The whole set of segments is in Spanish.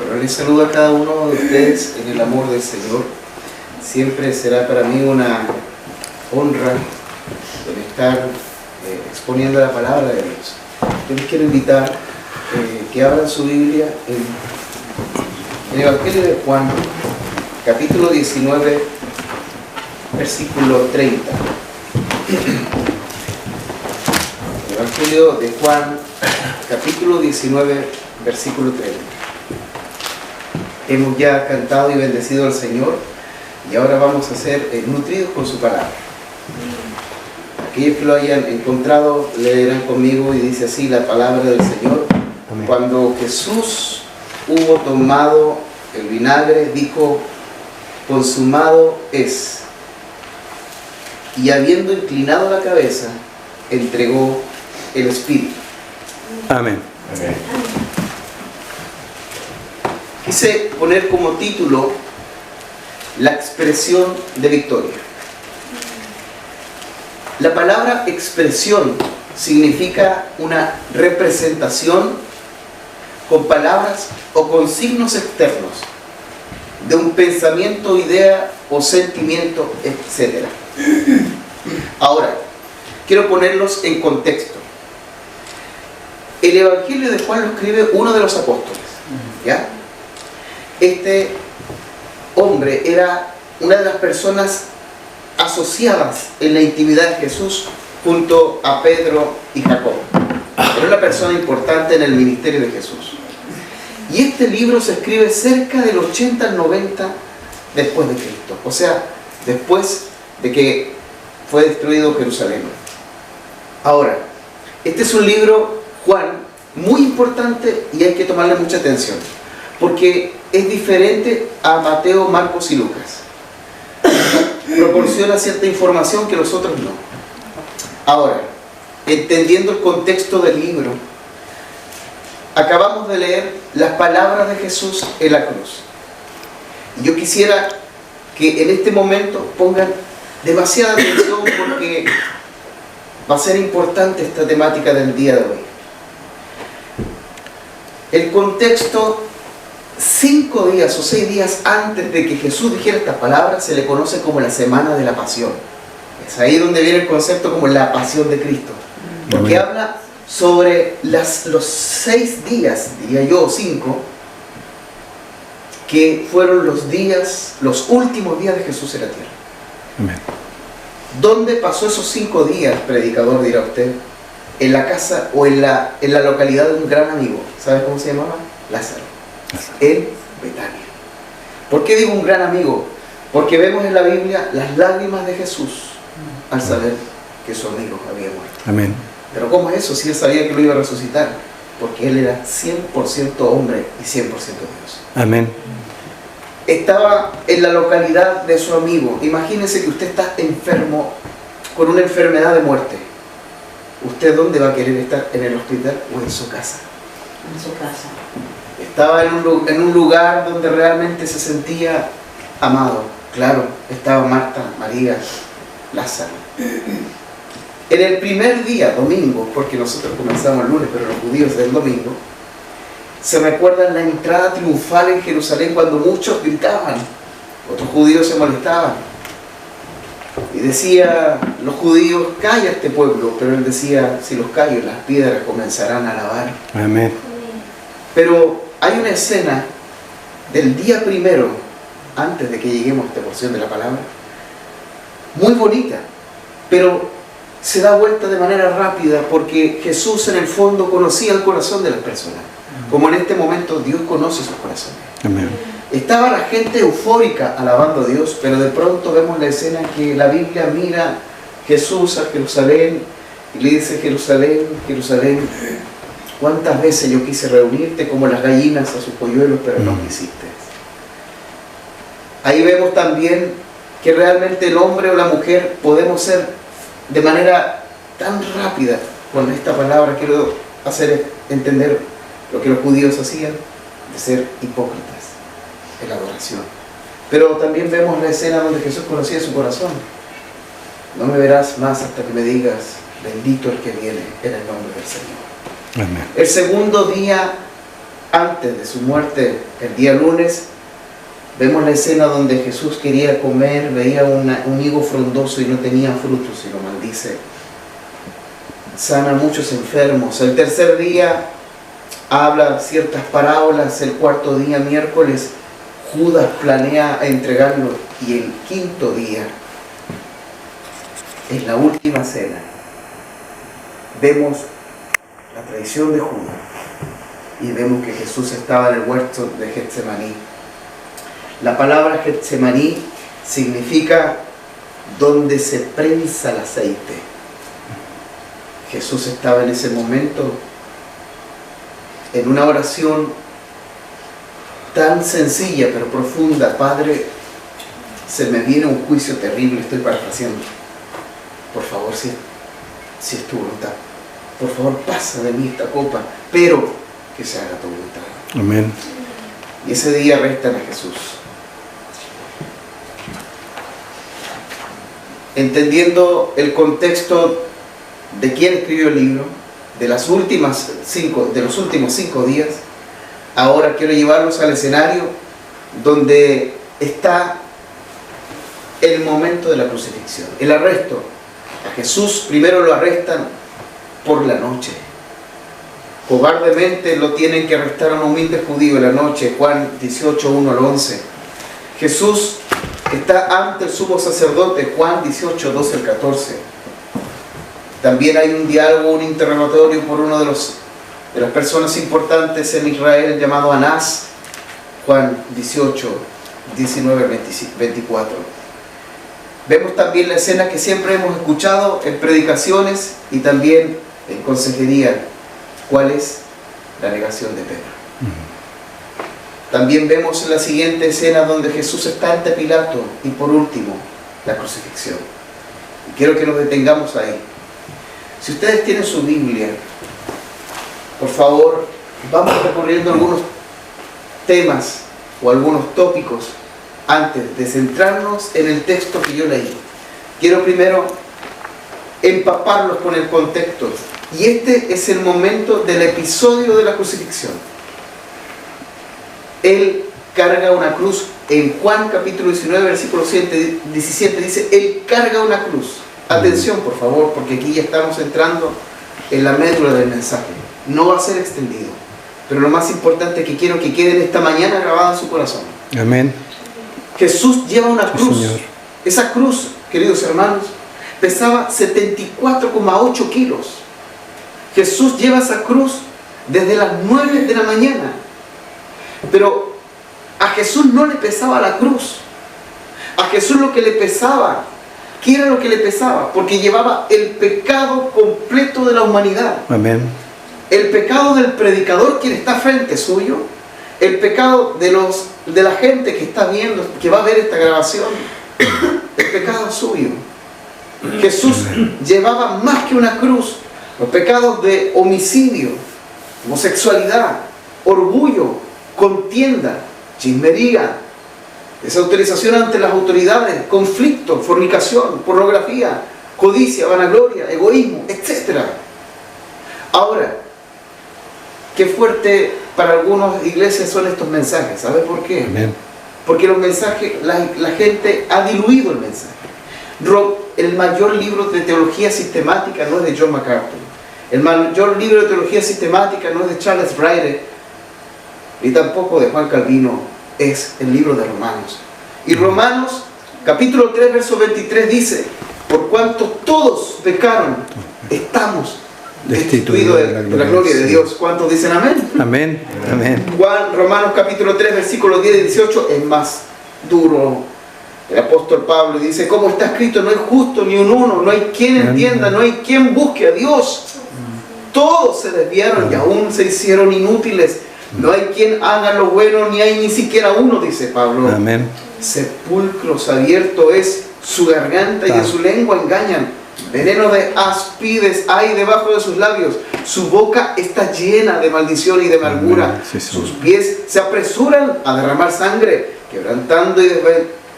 Pero les saludo a cada uno de ustedes en el amor del Señor. Siempre será para mí una honra el estar exponiendo la palabra de Dios. Yo les quiero invitar que abran su Biblia en el Evangelio de Juan, capítulo 19, versículo 30. El Evangelio de Juan, capítulo 19, versículo 30. Hemos ya cantado y bendecido al Señor y ahora vamos a ser nutridos con su palabra. Aquellos que lo hayan encontrado leerán conmigo y dice así la palabra del Señor. Amén. Cuando Jesús hubo tomado el vinagre, dijo: consumado es. Y habiendo inclinado la cabeza, entregó el Espíritu. Amén. Amén. Quise poner como título la expresión de victoria. La palabra expresión significa una representación con palabras o con signos externos de un pensamiento, idea o sentimiento, etc. Ahora, quiero ponerlos en contexto. El Evangelio de Juan lo escribe uno de los apóstoles, ¿ya? Este hombre era una de las personas asociadas en la intimidad de Jesús junto a Pedro y Jacobo. Era una persona importante en el ministerio de Jesús. Y este libro se escribe cerca del 80 al 90 después de Cristo. O sea, después de que fue destruido Jerusalén. Ahora, este es un libro, Juan, muy importante y hay que tomarle mucha atención. Porque es diferente a Mateo, Marcos y Lucas. Proporciona cierta información que los otros no. Ahora, entendiendo el contexto del libro, acabamos de leer las palabras de Jesús en la cruz. Y yo quisiera que en este momento pongan demasiada atención porque va a ser importante esta temática del día de hoy. El contexto, 5 días o 6 días antes de que Jesús dijera estas palabras, se le conoce como la Semana de la Pasión. Es ahí donde viene el concepto como la Pasión de Cristo. Porque habla sobre los 6 días, diría yo, 5, que fueron los últimos días de Jesús en la tierra. Amén. ¿Dónde pasó esos 5 días, predicador, dirá usted? En la casa o en la localidad de un gran amigo. ¿Sabe cómo se llamaba? Lázaro. En Betania. ¿Por qué digo un gran amigo? Porque vemos en la Biblia las lágrimas de Jesús al saber que su amigo había muerto. Amén. Pero ¿cómo es eso si él sabía que lo iba a resucitar? Porque él era 100% hombre y 100% Dios. Amén. Estaba en la localidad de su amigo. Imagínese que usted está enfermo con una enfermedad de muerte. ¿Usted dónde va a querer estar? ¿En el hospital o en su casa? En su casa. Estaba en un lugar donde realmente se sentía amado. Claro, estaba Marta, María, Lázaro. En el primer día, domingo, porque nosotros comenzamos el lunes, pero los judíos del domingo, se recuerdan la entrada triunfal en Jerusalén cuando muchos gritaban, otros judíos se molestaban. Y decía los judíos: calla este pueblo, pero él decía: si los callo, las piedras comenzarán a alabar. Amén. Pero hay una escena del día primero, antes de que lleguemos a esta porción de la palabra, muy bonita, pero se da vuelta de manera rápida porque Jesús en el fondo conocía el corazón de las personas, como en este momento Dios conoce sus corazones. Amén. Estaba la gente eufórica alabando a Dios, pero de pronto vemos la escena en que la Biblia mira Jesús a Jerusalén y le dice: Jerusalén, Jerusalén, ¿cuántas veces yo quise reunirte como las gallinas a sus polluelos, pero no quisiste? Ahí vemos también que realmente el hombre o la mujer podemos ser de manera tan rápida. Con esta palabra quiero hacer entender lo que los judíos hacían, de ser hipócritas en la adoración. Pero también vemos la escena donde Jesús conocía su corazón. No me verás más hasta que me digas: bendito el que viene en el nombre del Señor. Amén. El segundo día antes de su muerte, el día lunes, vemos la escena donde Jesús quería comer, veía un higo frondoso y no tenía frutos y lo maldice. Sana a muchos enfermos. El tercer día habla ciertas parábolas. El cuarto día, miércoles, Judas planea entregarlo. Y el quinto día es la última cena. Vemos la traición de Judas y vemos que Jesús estaba en el huerto de Getsemaní. La palabra Getsemaní significa donde se prensa el aceite. Jesús estaba en ese momento en una oración tan sencilla pero profunda. Padre, se me viene un juicio terrible, estoy parafraseando. Por favor, si es tu voluntad, por favor pasa de mí esta copa, pero que se haga tu voluntad. Amén. Y ese día arrestan a Jesús. Entendiendo el contexto de quién escribió el libro, de los últimos 5 días, ahora quiero llevarlos al escenario donde está el momento de la crucifixión, el arresto. A Jesús primero lo arrestan por la noche. Cobardemente lo tienen que arrestar a un humilde judío en la noche. Juan 18, 1 al 11. Jesús está ante el sumo sacerdote. Juan 18, 12 al 14. También hay un diálogo, un interrogatorio por uno de las personas importantes en Israel llamado Anás. Juan 18, 19 al 24. Vemos también la escena que siempre hemos escuchado en predicaciones y también en consejería. ¿Cuál es? La negación de Pedro. También vemos la siguiente escena donde Jesús está ante Pilato y por último, la crucifixión. Y quiero que nos detengamos ahí. Si ustedes tienen su Biblia, por favor, vamos recorriendo algunos temas o algunos tópicos antes de centrarnos en el texto que yo leí. Quiero primero empaparlos con el contexto. Y este es el momento del episodio de la crucifixión. Él carga una cruz. En Juan capítulo 19, versículo 17 dice, Él carga una cruz. Atención, por favor, porque aquí ya estamos entrando en la médula del mensaje. No va a ser extendido, pero lo más importante que quiero que quede esta mañana grabada en su corazón. Amén. Jesús lleva una cruz. Señor. Esa cruz, queridos hermanos, pesaba 74,8 kilos. Jesús lleva esa cruz desde las 9 de la mañana. Pero a Jesús no le pesaba la cruz. A Jesús lo que le pesaba, ¿qué era lo que le pesaba? Porque llevaba el pecado completo de la humanidad. Amén. El pecado del predicador, quien está frente suyo. El pecado de la gente que está viendo, que va a ver esta grabación. El pecado suyo. Jesús llevaba más que una cruz. Los pecados de homicidio, homosexualidad, orgullo, contienda, chismería, desautorización ante las autoridades, conflicto, fornicación, pornografía, codicia, vanagloria, egoísmo, etc. Ahora, qué fuerte para algunas iglesias son estos mensajes. ¿Sabe por qué? Amén. Porque los mensajes, la gente ha diluido el mensaje. El mayor libro de teología sistemática no es de John MacArthur. El mayor libro de teología sistemática no es de Charles Brady, ni tampoco de Juan Calvino. Es el libro de Romanos. Y Romanos, capítulo 3, verso 23 dice, por cuanto todos pecaron, estamos destituidos de la gloria de Dios. ¿Cuántos dicen amén? Amén. Amén. Romanos capítulo 3, versículos 10 y 18 es más duro. El apóstol Pablo dice, como está escrito, no hay justo ni un uno, no hay quien entienda, no hay quien busque a Dios. Todos se desviaron y aún se hicieron inútiles. No hay quien haga lo bueno, ni hay ni siquiera uno, dice Pablo. Amén. Sepulcros abierto es su garganta y en su lengua engañan. Veneno de áspides hay debajo de sus labios. Su boca está llena de maldición y de amargura. Sí, sus pies se apresuran a derramar sangre, quebrantando y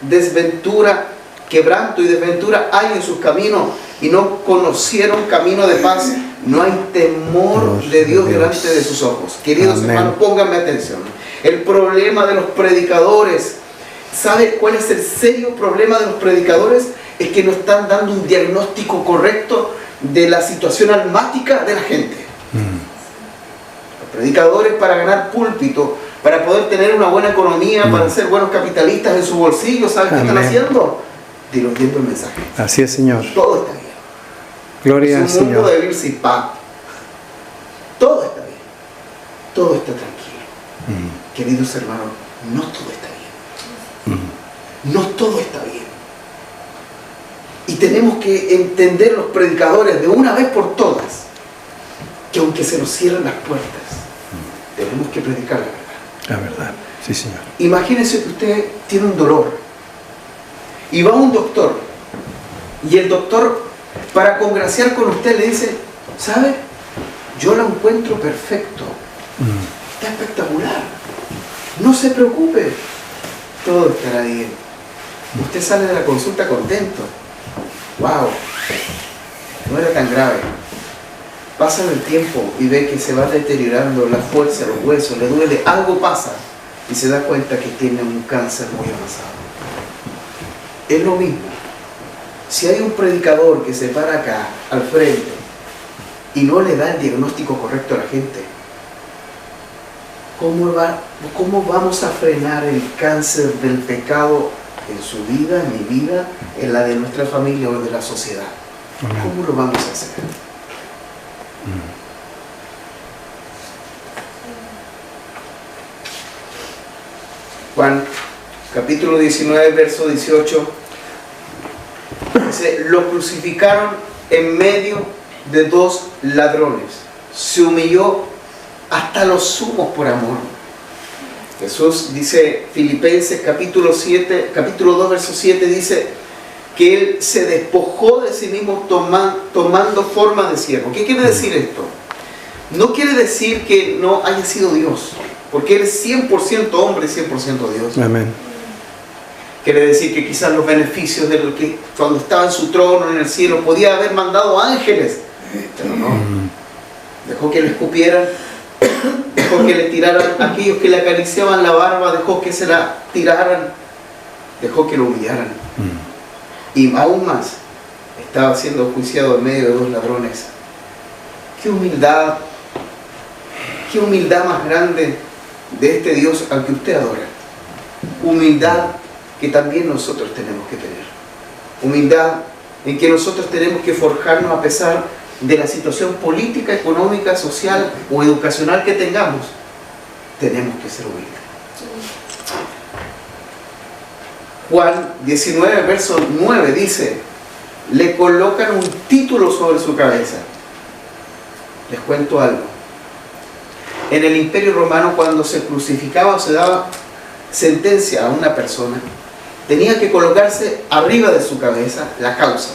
desventura. Quebranto y desventura hay en sus caminos. y no conocieron camino de paz, no hay temor de Dios delante de sus ojos. Queridos hermanos, pónganme atención. El problema de los predicadores, ¿sabe cuál es el serio problema de los predicadores? Es que no están dando un diagnóstico correcto de la situación almática de la gente. Los predicadores, para ganar púlpito, para poder tener una buena economía, para ser buenos capitalistas en su bolsillo, ¿saben qué están haciendo? Diluyendo el mensaje. Así es, Señor. Todo está bien. Gloria al Es un mundo Señor. de vivir sin paz. Todo está bien. Todo está tranquilo. Queridos hermanos, no todo está bien. No todo está bien. Y tenemos que entender los predicadores de una vez por todas que aunque se nos cierren las puertas, tenemos que predicar la verdad. La verdad. Sí, Señor. Imagínense que usted tiene un dolor y va a un doctor y el doctor, para congraciar con usted, le dice: ¿sabe? Yo lo encuentro perfecto. Está espectacular. No se preocupe. Todo estará bien. Usted sale de la consulta contento. ¡Wow! No era tan grave. Pasa el tiempo y ve que se va deteriorando la fuerza, los huesos, le duele, algo pasa y se da cuenta que tiene un cáncer muy avanzado. Es lo mismo. Si hay un predicador que se para acá, al frente, y no le da el diagnóstico correcto a la gente, ¿cómo vamos a frenar el cáncer del pecado en su vida, en mi vida, en la de nuestra familia o de la sociedad? ¿Cómo lo vamos a hacer? Juan, capítulo 19, verso 18, dice: lo crucificaron en medio de dos ladrones. Se humilló hasta los sumos por amor. Jesús dice, Filipenses capítulo 2, verso 7, dice que Él se despojó de sí mismo tomando forma de siervo. ¿Qué quiere decir esto? No quiere decir que no haya sido Dios, porque Él es 100% hombre y 100% Dios. Amén. Quiere decir que quizás los beneficios de lo que cuando estaba en su trono en el cielo podía haber mandado ángeles, pero no. Dejó que le escupieran, dejó que le tiraran a aquellos que le acariciaban la barba, dejó que se la tiraran, dejó que lo humillaran. Y aún más, estaba siendo juiciado en medio de dos ladrones. Qué humildad más grande de este Dios al que usted adora. Humildad que también nosotros tenemos que tener. Humildad en que nosotros tenemos que forjarnos a pesar de la situación política, económica, social o educacional que tengamos. Tenemos que ser humildes. Juan 19, verso 9 dice: le colocan un título sobre su cabeza. Les cuento algo. En el Imperio Romano, cuando se crucificaba o se daba sentencia a una persona, tenía que colocarse arriba de su cabeza la causa.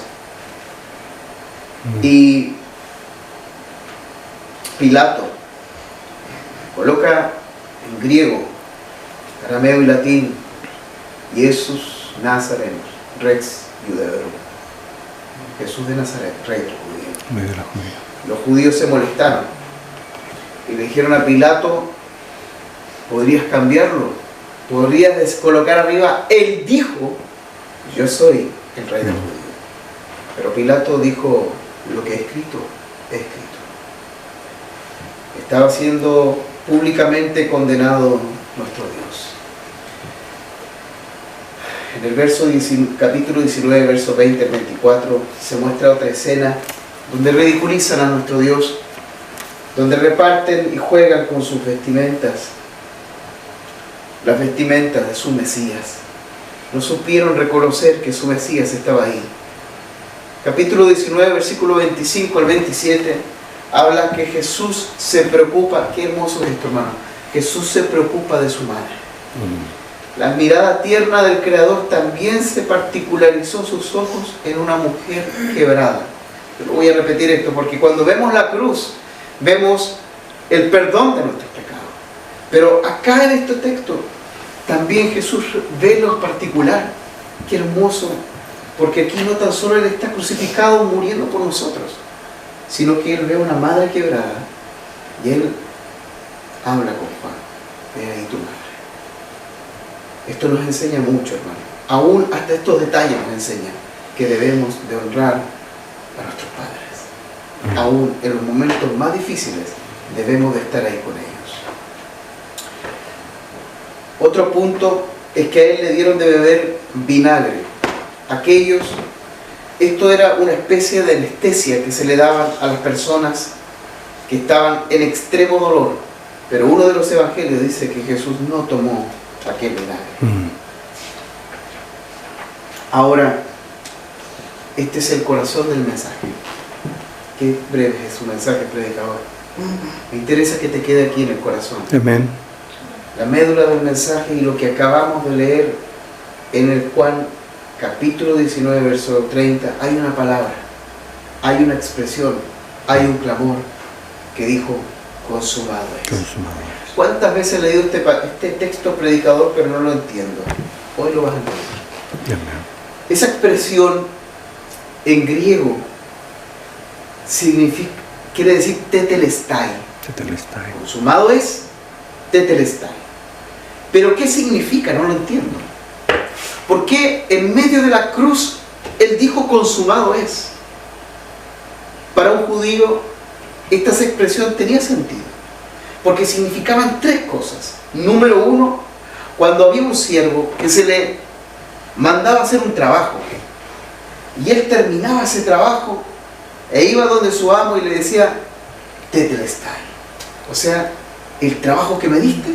Y Pilato coloca en griego, arameo y latín: Jesús Nazareno, Rex Judeorum. Jesús de Nazaret, rey de los judíos. Los judíos se molestaron y le dijeron a Pilato: ¿podrías cambiarlo? ¿Podrías colocar arriba? Él dijo: yo soy el rey de los judíos. Pero Pilato dijo: lo que he escrito, he escrito. Estaba siendo públicamente condenado nuestro Dios. En el capítulo 19, verso 20 al 24, se muestra otra escena donde ridiculizan a nuestro Dios, donde reparten y juegan con sus vestimentas, las vestimentas de su Mesías. No supieron reconocer que su Mesías estaba ahí. Capítulo 19, versículo 25 al 27, habla que Jesús se preocupa. Qué hermoso es esto, hermano. Jesús se preocupa de su madre. La mirada tierna del Creador también se particularizó sus ojos en una mujer quebrada. Yo voy a repetir esto porque cuando vemos la cruz, vemos el perdón de nuestros pecados. Pero acá en este texto, también Jesús ve lo particular. Qué hermoso Porque aquí no tan solo Él está crucificado muriendo por nosotros, sino que Él ve a una madre quebrada y Él habla con Juan: ve ahí tu madre. Esto nos enseña mucho, hermano. Aún hasta estos detalles nos enseñan que debemos de honrar a nuestros padres. Aún en los momentos más difíciles debemos de estar ahí con ellos. Otro punto es que a Él le dieron de beber vinagre. Esto era una especie de anestesia que se le daban a las personas que estaban en extremo dolor. Pero uno de los evangelios dice que Jesús no tomó aquel vinagre. Ahora, este es el corazón del mensaje. Qué breve es su mensaje, predicador. Me interesa que te quede aquí en el corazón. Amén. La médula del mensaje y lo que acabamos de leer en el Juan capítulo 19, verso 30, hay una palabra, hay una expresión, hay un clamor que dijo: consumado es. Consumado es. ¿Cuántas veces he leído este texto, predicador, pero no lo entiendo? Hoy lo vas a entender. Amén. Esa expresión en griego quiere decir tetelestai. Tetelestai. Consumado es tetelestai. Pero ¿qué significa? No lo entiendo. ¿Por qué en medio de la cruz Él dijo consumado es? Para un judío esta expresión tenía sentido, porque significaban tres cosas. Número uno, cuando había un siervo que se le mandaba a hacer un trabajo y él terminaba ese trabajo e iba donde su amo y le decía: tetelestai, o sea, el trabajo que me diste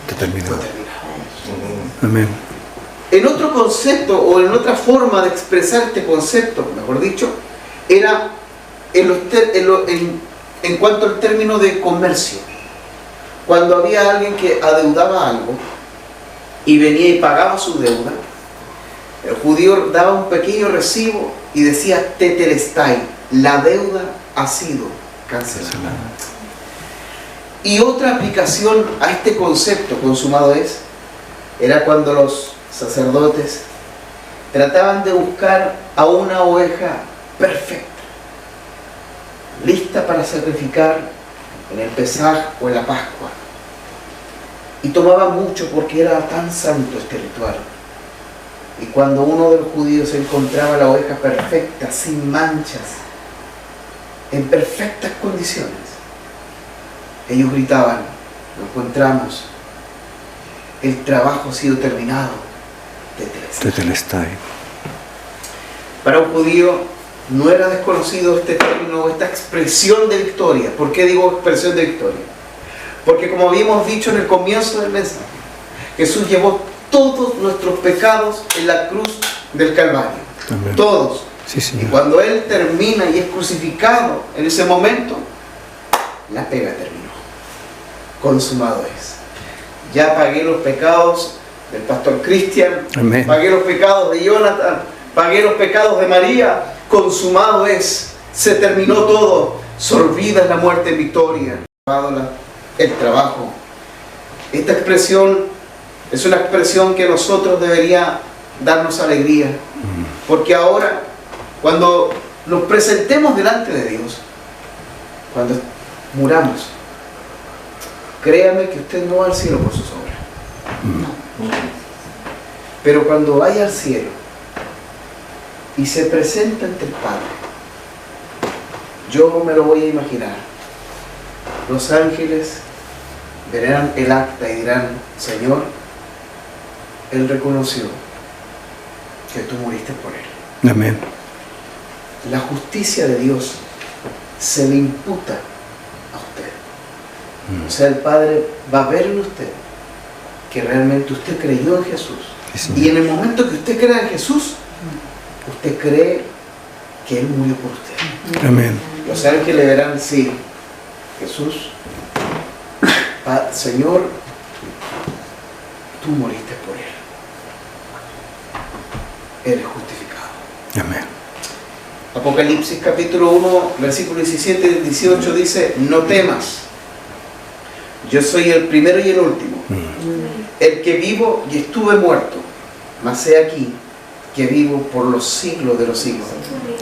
fue terminado. Amén. En otro concepto, o en otra forma de expresar este concepto, mejor dicho, era en cuanto al término de comercio. Cuando había alguien que adeudaba algo y venía y pagaba su deuda, el judío daba un pequeño recibo y decía: tetelestai, la deuda ha sido cancelada. Y otra aplicación a este concepto, consumado es, era cuando los sacerdotes trataban de buscar a una oveja perfecta, lista para sacrificar en el Pesaj o en la Pascua. Y tomaba mucho porque era tan santo este ritual. Y cuando uno de los judíos encontraba la oveja perfecta, sin manchas, en perfectas condiciones, ellos gritaban: lo encontramos, el trabajo ha sido terminado, tetelestai. Para un judío no era desconocido este término, esta expresión de victoria. ¿Por qué digo expresión de victoria? Porque, como habíamos dicho en el comienzo del mensaje, Jesús llevó todos nuestros pecados en la cruz del Calvario. Amén. Todos. Sí, Señor. Y cuando Él termina y es crucificado, en ese momento, la pega terminó. Consumado es. Ya pagué los pecados del pastor Cristian, Amén. pagué los pecados de Jonathan, pagué los pecados de María. Consumado es. Se terminó todo. Sorbida es la muerte en victoria. El trabajo. Esta expresión es una expresión que a nosotros debería darnos alegría, porque ahora, cuando nos presentemos delante de Dios, cuando muramos, créame que usted no va al cielo por sus obras. No. Pero cuando vaya al cielo y se presenta ante el Padre, yo me lo voy a imaginar. Los ángeles verán el acta y dirán: Señor, Él reconoció que tú moriste por Él. Amén. La justicia de Dios se le imputa a usted. O sea, el Padre va a ver en usted que realmente usted creyó en Jesús. Sí, y en el momento que usted crea en Jesús, usted cree que Él murió por usted. Amén. Los ángeles verán: sí, Jesús, Señor, tú moriste por Él. Eres justificado. Amén. Apocalipsis capítulo 1, versículo 17 y 18 dice: no temas, yo soy el primero y el último, el que vivo y estuve muerto, mas he aquí, que vivo por los siglos de los siglos.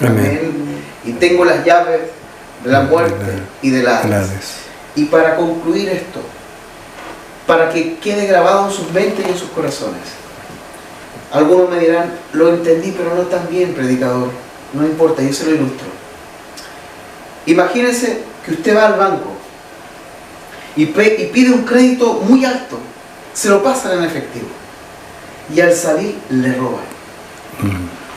Amén. Y tengo las llaves de la muerte y del Hades. Y para concluir esto, para que quede grabado en sus mentes y en sus corazones. Algunos me dirán, lo entendí, pero no tan bien, predicador. No importa, yo se lo ilustro. Imagínense que usted va al banco y pide un crédito muy alto, se lo pasan en efectivo y al salir le roban.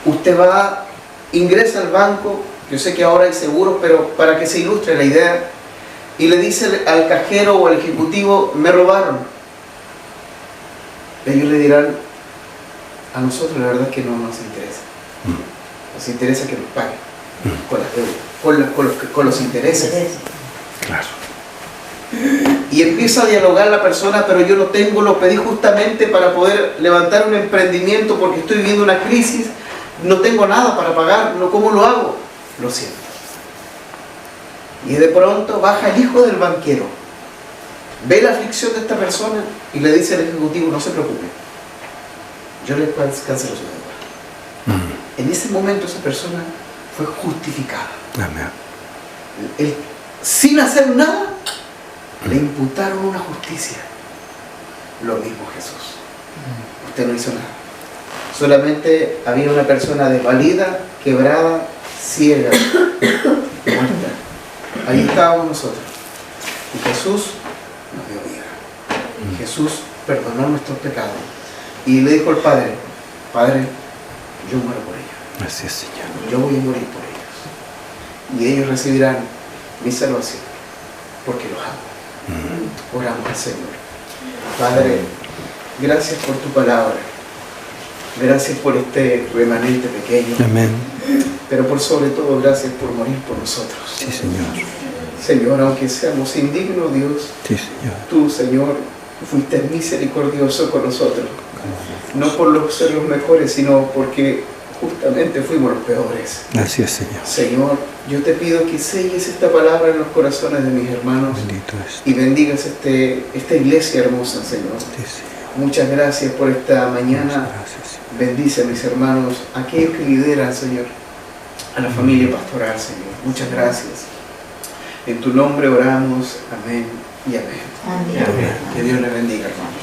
Usted va, ingresa al banco, yo sé que ahora hay seguros, pero para que se ilustre la idea, y le dice al cajero o al ejecutivo, me robaron. Ellos le dirán, a nosotros la verdad es que no nos interesa. Nos interesa que nos paguen con las deudas, con los intereses. Claro. Y empieza a dialogar la persona, pero yo lo tengo, lo pedí justamente para poder levantar un emprendimiento porque estoy viviendo una crisis, no tengo nada para pagar, ¿cómo lo hago? Lo siento. Y de pronto baja el hijo del banquero, ve la aflicción de esta persona y le dice al ejecutivo, no se preocupe, yo le cancelo su deuda. En ese momento esa persona fue justificada. Amén. Sin hacer nada, le imputaron una justicia. Lo mismo Jesús. Usted no hizo nada. Solamente había una persona desvalida, quebrada, ciega, muerta. Ahí estábamos nosotros. Y Jesús nos dio vida. Jesús perdonó nuestros pecados. Y le dijo al Padre, Padre, yo muero por ellos. Así es, Señor. Yo voy a morir por ellos. Y ellos recibirán mi salvación, porque los amo. Oramos al Señor. Padre, gracias por tu palabra. Gracias por este remanente pequeño. Amén. Pero por sobre todo, gracias por morir por nosotros. Sí, Señor. Señor, aunque seamos indignos, Dios, Sí, Señor. tú, Señor, fuiste misericordioso con nosotros. No por ser los mejores, sino porque justamente fuimos los peores. Así es, Señor. Señor, yo te pido que selles esta palabra en los corazones de mis hermanos. Bendito es. Y bendigas esta iglesia hermosa, Señor. Sí, Señor. Muchas gracias por esta mañana. Muchas gracias, Señor. Bendice a mis hermanos, aquellos que lideran, Señor, a la familia pastoral, Señor. Muchas gracias. En tu nombre oramos. Amén y amén. Amén. Que Dios les bendiga, hermano.